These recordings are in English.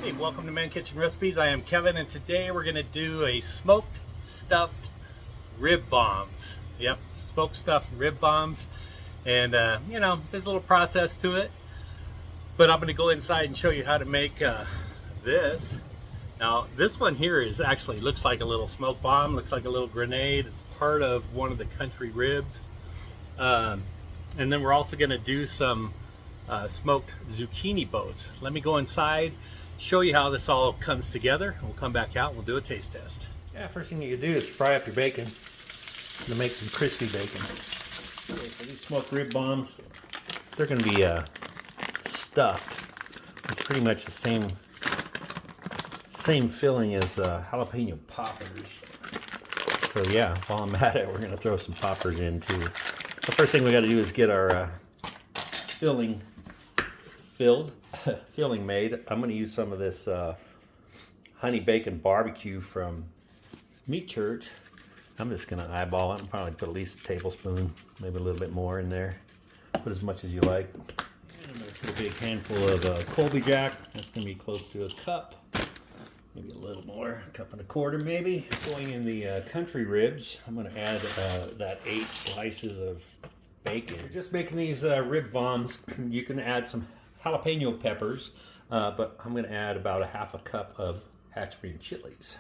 Hey, welcome to Man Kitchen Recipes. I am Kevin, and today we're going to do a smoked stuffed rib bombs. Yep, smoked stuffed rib bombs. And you know, there's a little process to it, but I'm going to go inside and show you how to make this. Now, this one here is actually looks like a little smoke bomb, looks like a little grenade. It's part of one of the country ribs. And then we're also going to do some smoked zucchini boats. Let me go inside, show you how this all comes together. We'll come back out and we'll do a taste test. Yeah, first thing you do is fry up your bacon. I'm gonna make some crispy bacon. Okay, so these smoked rib bombs, they're gonna be stuffed with pretty much the same filling as jalapeno poppers. So yeah, while I'm at it, we're gonna throw some poppers in too. The first thing we got to do is get our filling made. I'm going to use some of this honey bacon barbecue from Meat Church. I'm just going to eyeball it and probably put at least a tablespoon, maybe a little bit more in there. Put as much as you like. And I'm going to put a big handful of Colby Jack. That's going to be close to a cup, maybe a little more, a cup and a quarter maybe. Going in the country ribs, I'm going to add that 8 slices of bacon. If you're just making these rib bombs, you can add some jalapeno peppers, but I'm going to add about a half a cup of hatch green chilies.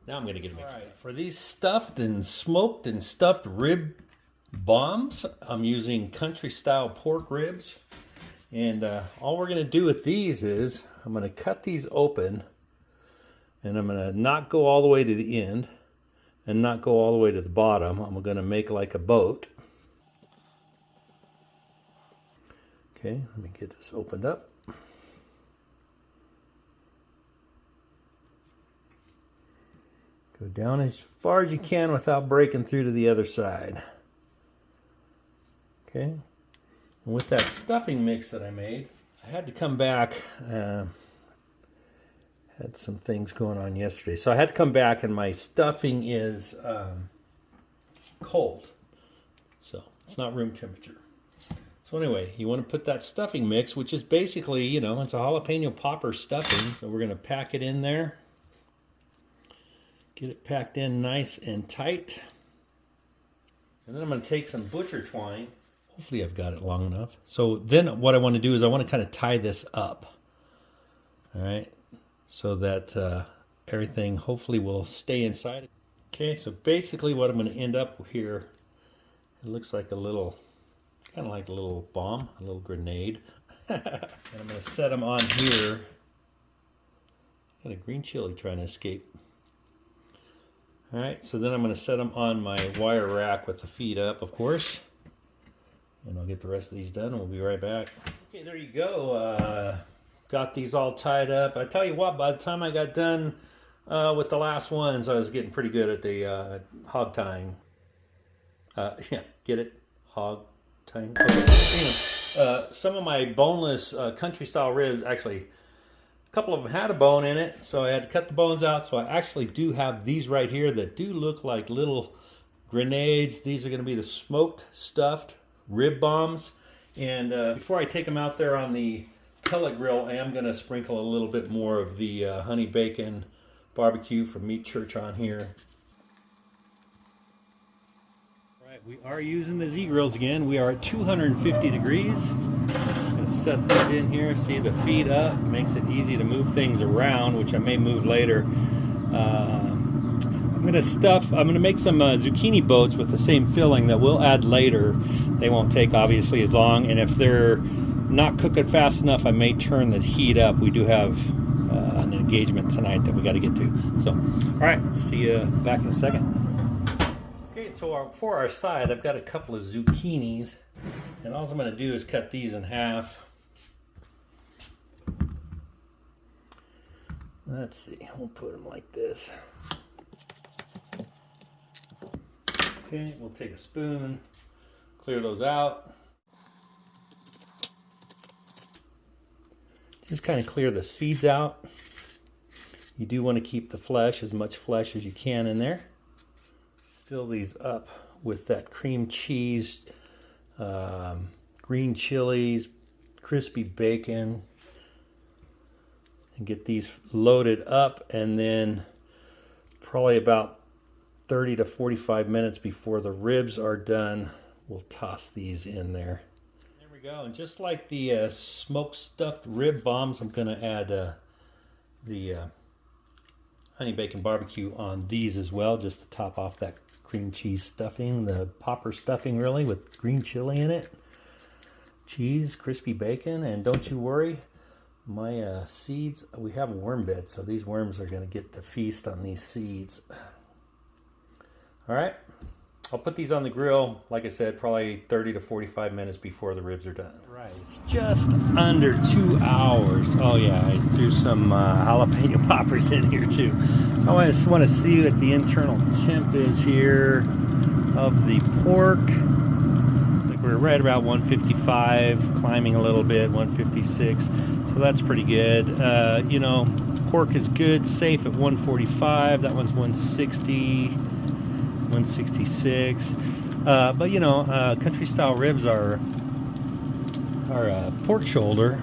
Now I'm going to get it mixed up. For these stuffed and smoked and stuffed rib bombs, I'm using country style pork ribs. And all we're going to do with these is I'm going to cut these open, and I'm going to not go all the way to the end and not go all the way to the bottom. I'm going to make like a boat. Okay, let me get this opened up. Go down as far as you can without breaking through to the other side. Okay, and with that stuffing mix that I made, I had to come back. Had some things going on yesterday, so I had to come back, and my stuffing is cold, so it's not room temperature. So anyway, you want to put that stuffing mix, which is basically, you know, it's a jalapeno popper stuffing. So we're going to pack it in there. Get it packed in nice and tight. And then I'm going to take some butcher twine. Hopefully I've got it long enough. So then what I want to do is I want to kind of tie this up. All right. So that everything hopefully will stay inside. Okay, so basically what I'm going to end up here, it looks like a little... kind of like a little bomb, a little grenade. And I'm going to set them on here. Got a green chili trying to escape. All right, so then I'm going to set them on my wire rack with the feet up, of course. And I'll get the rest of these done and we'll be right back. Okay, there you go. Got these all tied up. I tell you what, by the time I got done with the last ones, I was getting pretty good at the hog tying. Yeah, get it? Hog. Okay. Some of my boneless country style ribs, actually a couple of them had a bone in it, so I had to cut the bones out. So I actually do have these right here that do look like little grenades. These are going to be the smoked stuffed rib bombs. And before I take them out there on the pellet grill, I am going to sprinkle a little bit more of the honey bacon barbecue from Meat Church on here. We are using the Z-grills again. We are at 250 degrees. Just going to set these in here. See the feet up. Makes it easy to move things around, which I may move later. I'm going to make some zucchini boats with the same filling that we'll add later. They won't take obviously as long, and if they're not cooking fast enough, I may turn the heat up. We do have an engagement tonight that we got to get to. So, all right, see you back in a second. So for our side, I've got a couple of zucchinis, and all I'm going to do is cut these in half. Let's see, we'll put them like this. Okay, we'll take a spoon, clear those out. Just kind of clear the seeds out. You do want to keep the flesh, as much flesh as you can in there. Fill these up with that cream cheese, green chilies, crispy bacon, and get these loaded up, and then probably about 30 to 45 minutes before the ribs are done, we'll toss these in there. There we go. And just like the smoked stuffed rib bombs, I'm going to add the honey bacon barbecue on these as well, just to top off that cream cheese stuffing, the popper stuffing really, with green chili in it, cheese, crispy bacon. And don't you worry, my seeds, we have a worm bed, so these worms are going to get to feast on these seeds. All right, I'll put these on the grill, like I said, probably 30 to 45 minutes before the ribs are done. Right, it's just under 2 hours. Oh yeah, I threw some jalapeno poppers in here too. So I just want to see what the internal temp is here of the pork. Like we're right about 155, climbing a little bit, 156. So that's pretty good. You know, pork is good, safe at 145. That one's 160, 166. But you know, country style ribs are pork shoulder,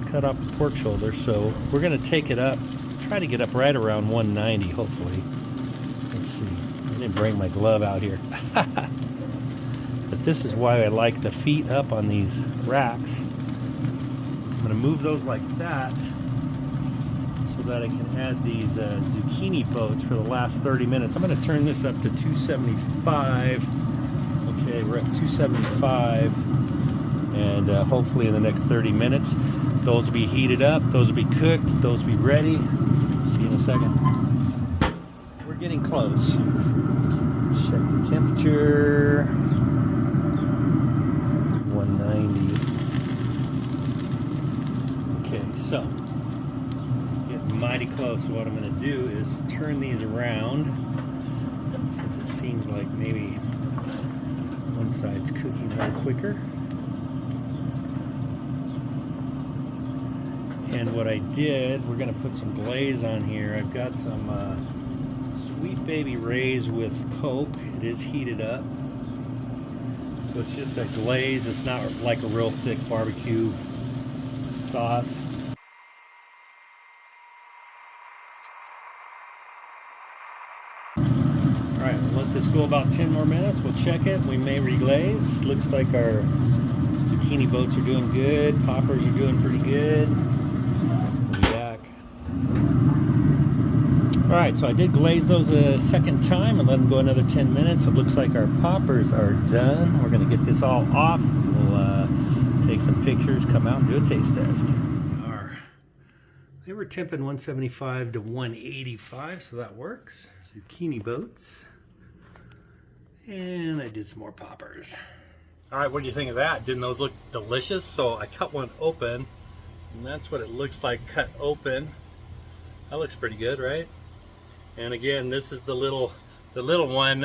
cut off the pork shoulder. So we're gonna take it up, try to get up right around 190, hopefully. Let's see. I didn't bring my glove out here. But this is why I like the feet up on these racks. I'm going to move those like that so that I can add these zucchini boats for the last 30 minutes. I'm going to turn this up to 275. Okay, we're at 275. And hopefully in the next 30 minutes, those will be heated up, those will be cooked, those will be ready. See you in a second. We're getting close. Let's check the temperature. 190. Okay, so getting mighty close. So what I'm going to do is turn these around, since it seems like maybe one side's cooking a little quicker. And what I did, we're going to put some glaze on here. I've got some Sweet Baby Ray's with Coke. It is heated up. So it's just a glaze. It's not like a real thick barbecue sauce. Alright, we'll let this go about 10 more minutes. We'll check it. We may reglaze. Looks like our zucchini boats are doing good. Poppers are doing pretty good. We'll be back. Alright, so I did glaze those a second time and let them go another 10 minutes. It looks like our poppers are done. We're going to get this all off. We'll take some pictures, come out and do a taste test. They were temping 175 to 185, so that works. Zucchini boats. And I did some more poppers. Alright, what do you think of that? Didn't those look delicious? So I cut one open, and that's what it looks like cut open. That looks pretty good, right? And again, this is the little one.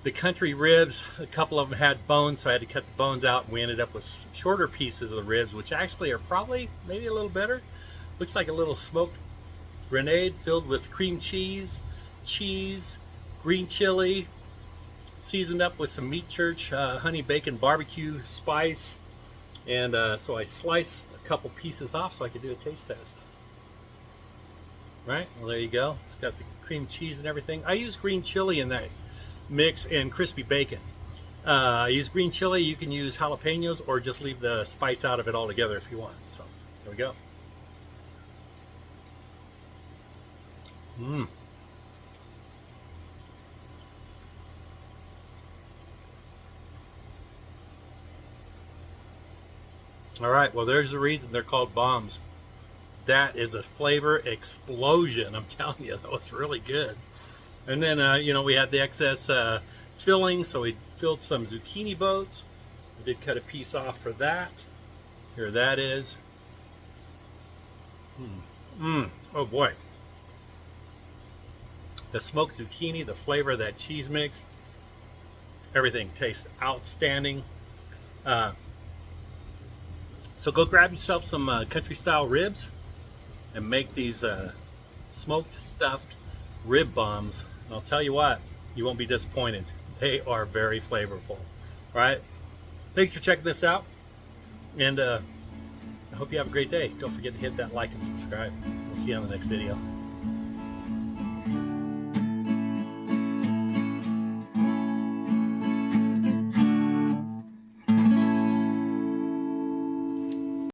The country ribs, a couple of them had bones, so I had to cut the bones out, and we ended up with shorter pieces of the ribs, which actually are probably maybe a little better. Looks like a little smoked grenade filled with cream cheese, green chili, seasoned up with some Meat Church honey bacon barbecue spice. And so I sliced a couple pieces off so I could do a taste test. Right, well there you go. It's got the cream cheese and everything. I use green chili in that mix and crispy bacon. I use green chili. You can use jalapenos or just leave the spice out of it altogether if you want. So there we go. All right, well there's the reason they're called bombs. That is a flavor explosion. I'm telling you, that was really good. And then, you know, we had the excess filling, so we filled some zucchini boats. We did cut a piece off for that. Here that is. Oh boy. The smoked zucchini, the flavor of that cheese mix, everything tastes outstanding. So go grab yourself some country style ribs and make these smoked stuffed rib bombs. And I'll tell you what, you won't be disappointed. They are very flavorful. All right, thanks for checking this out, and I hope you have a great day. Don't forget to hit that like and subscribe. We'll see you on the next video.